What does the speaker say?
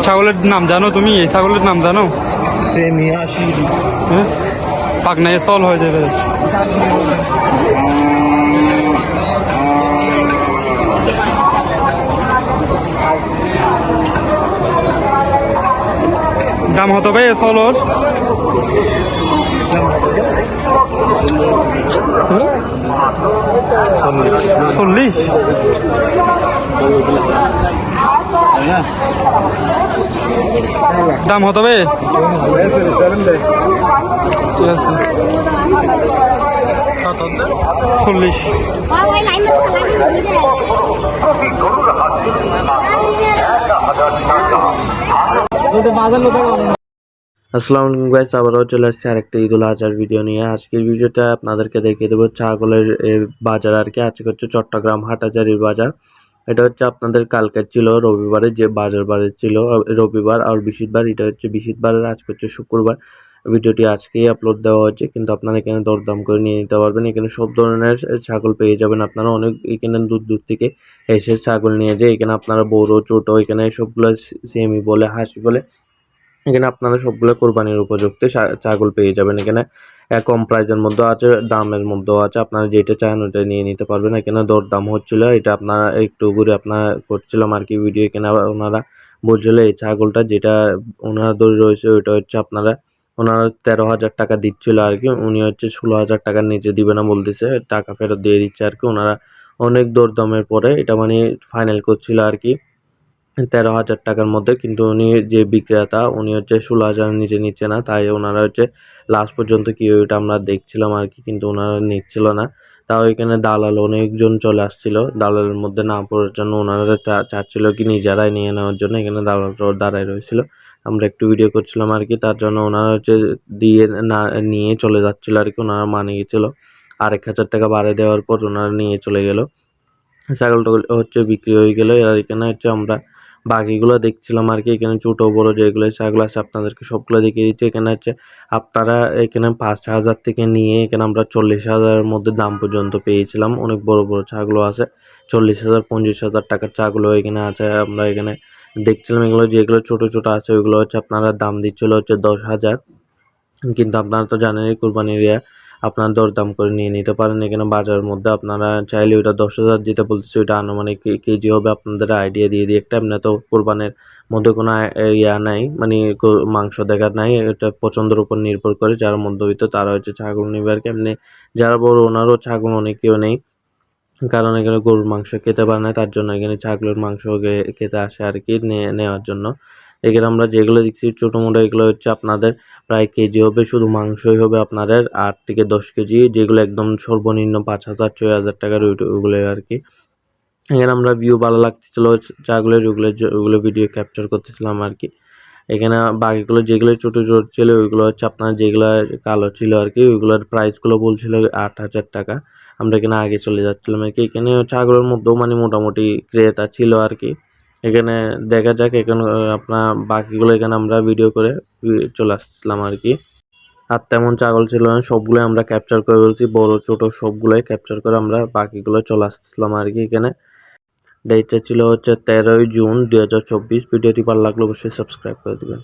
ছাগলের নাম জানো তুমি? এই ছাগলের নাম জানো? সেমিয়াশি। হ্যাঁ, পাকনায় সল হয়ে যাবে। দাম হতো ভাই সলর? চল্লিশ। দাম হতো ভাই? ঠিক আছে, 40। আসসালামু আলাইকুম গাইস, আবারও চলে আসছে আরেকটা ঈদুল আজহার ভিডিও নিয়ে। আজকের ভিডিওটা আপনাদেরকে দেখিয়ে দেবো ছাগলের বাজার আর কি। আজকে হচ্ছে চট্টগ্রাম হাটাজারির বাজার। এটা হচ্ছে আপনাদের কালকে ছিল রবিবারে যে বাজার ছিল, রবিবার আর বৃহস্পতিবার। এটা হচ্ছে বৃহস্পতিবারের, আজকে হচ্ছে শুক্রবার। ভিডিওটি আজকেই আপলোড দেওয়া হচ্ছে, কিন্তু আপনারা এখানে দরদাম করে নিয়ে নিতে পারবেন। এখানে সব ধরনের ছাগল পেয়ে যাবেন আপনারা। অনেক এখানে দূর থেকে এসে ছাগল নিয়ে যায়। এখানে আপনারা বড় ছোট এখানে সবগুলো সেমি বলে হাসি বলে এখানে আপনারা সবগুলো কোরবানির উপযুক্ত ছাগল পেয়ে যাবেন। এখানে কম প্রাইসের মধ্যে আছে, দামের মধ্যেও আছে। আপনারা যেটা চান ওটা নিয়ে নিতে পারবেন। এখানে দরদাম হচ্ছিল, এটা আপনারা একটু ঘুরে আপনারা করছিলাম আর কি ভিডিও। এখানে ওনারা বলছিল এই ছাগলটা যেটা ওনারা ধরে রয়েছে ওইটা হচ্ছে ওনারা 13,000 টাকা দিচ্ছিল আর কি। উনি হচ্ছে 16,000 টাকার নিচে দিবে না বলতেছে, টাকা ফেরত দিয়ে দিচ্ছে আর কি। ওনারা অনেক দরদামের পরে এটা মানে ফাইনাল করছিল আর কি 13,000 টাকার মধ্যে। কিন্তু উনি যে বিক্রেতা উনি হচ্ছে 16,000 নিচে নিচ্ছে না, তাই ওনারা হচ্ছে লাস্ট পর্যন্ত কি ওইটা আমরা দেখছিলাম আর কি, কিন্তু ওনারা নিচ্ছিল না। তাও এখানে দালাল অনেকজন চলে আসছিল, দালালের মধ্যে না পড়ার জন্য ওনারা চাচ্ছিল কি নিজেরাই নিয়ে নেওয়ার জন্য। এখানে দালালরা দাঁড়ায় রয়েছিল, আমরা একটু ভিডিও করছিলাম আর কি। তার জন্য ওনারা হচ্ছে দিয়ে না নিয়ে চলে যাচ্ছিল আর কি। ওনারা মানে গেছিল 1,000 টাকা বাড়িয়ে দেওয়ার পর ওনারা নিয়ে চলে গেল। ছাগলটা হচ্ছে বিক্রি হয়ে গেল। আর এখানে হচ্ছে আমরা বাকিগুলো দেখছিলাম আর কি। এখানে ছোট বড় যেগুলো ছাগল আছে আপনাদেরকে সবগুলো দেখিয়ে দিচ্ছি। এখানে হচ্ছে আপনারা এখানে 5,000 থেকে নিয়ে এখানে আমরা 40,000-এর মধ্যে দাম পর্যন্ত পেয়েছিলাম। অনেক বড় বড় ছাগলও আছে, 40,000 25,000 টাকার ছাগলও এখানে আছে। আমরা এখানে দেখছিলাম এগুলো যেগুলো ছোট ছোট আছে ওইগুলো হচ্ছে আপনারা দাম দিচ্ছিল হচ্ছে 10,000, কিন্তু আপনারা তো জানেনই কোরবানির আপনারা দরদাম করে নিয়ে নিতে পারেন। এখানে বাজারের মধ্যে আপনারা চাইলে ওইটা 10,000 যেটা বলতেছে ওইটা আনুমানিক কেজি হবে। আপনাদের আইডিয়া দিয়ে দিই একটা, এমনি তো কোরবানির মধ্যে কোনো নাই, মানে মাংস দেখার নাই। এটা পছন্দের উপর নির্ভর করে, যারা মধ্যবিত্ত তারা হচ্ছে ছাগল নেবে আর কি। এমনি যারা বড় ওনারও ছাগল অনেকেও নেই, কারণ এখানে গরুর মাংস খেতে পারে না, তার জন্য এখানে ছাগলের মাংস খেতে আসে আর কি নেওয়ার জন্য। এখানে আমরা যেগুলো দেখছি ছোটো মোটো এগুলো হচ্ছে আপনাদের প্রায় কেজি হবে, শুধু মাংসই হবে আপনাদের 8 থেকে 10 কেজি, যেগুলো একদম সর্বনিম্ন 5,000 6,000 টাকার ওইগুলো আর কি। এখানে আমরা ভিউ ভালো লাগতেছিল ছাগলের ওইগুলো ভিডিও ক্যাপচার করতেছিলাম আর কি। এখানে বাকিগুলো যেগুলো ছোটো ছোটো ছিল ওইগুলো হচ্ছে আপনার যেগুলো কালো ছিল আর কি, ওইগুলোর প্রাইসগুলো বলছিল 8,000 টাকা। আমরা এখানে আগে চলে যাচ্ছিলাম আর কি। এখানে ছাগলের মধ্যেও মানে মোটামুটি ক্রেতা ছিল আর কি। এখানে দেখা যাক, এখানে আপনার বাকিগুলো এখানে আমরা ভিডিও করে চলে আসছিলাম আর কি। আর তেমন ছাগল ছিল না, সবগুলো আমরা ক্যাপচার করে বলছি, বড় ছোট সবগুলোই ক্যাপচার করে আমরা বাকিগুলো চলে আসছিলাম আর কি। এখানে ডেটটা ছিল হচ্ছে 13ই জুন 2024। ভিডিওটি ভালো লাগলে অবশ্যই সাবস্ক্রাইব করে দেবেন।